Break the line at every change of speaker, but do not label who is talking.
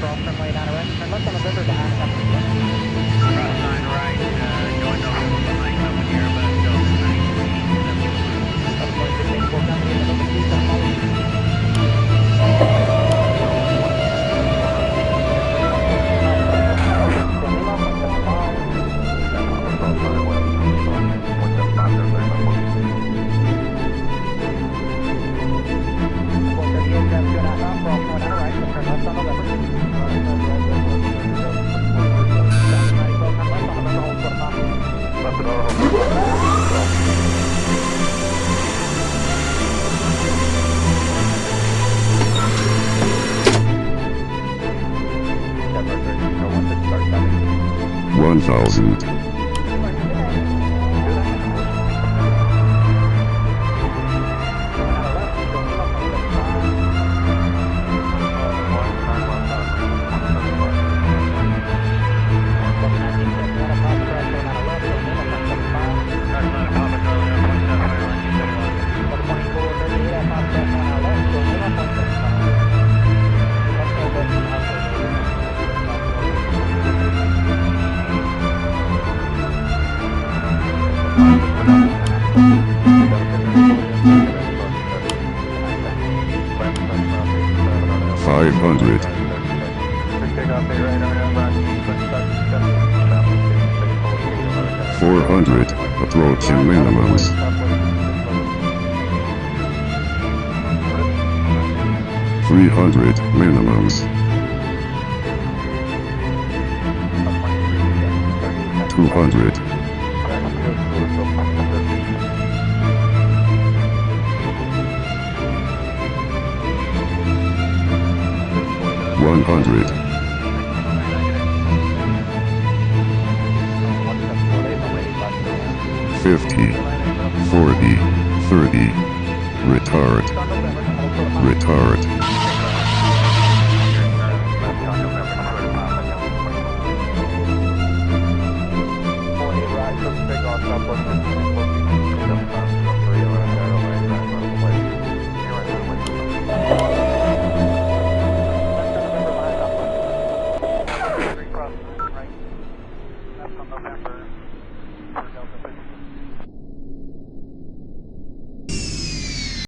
cross runway down right. Turn left on November to ask up.
Cross line right, going November behind coming here, but still 19.
Up going 15, 4 coming in November 2, South Molly.
One thousand. Five hundred. 400, approaching minimums. 300, minimums. 200. 100. 50, 40, 30, retard.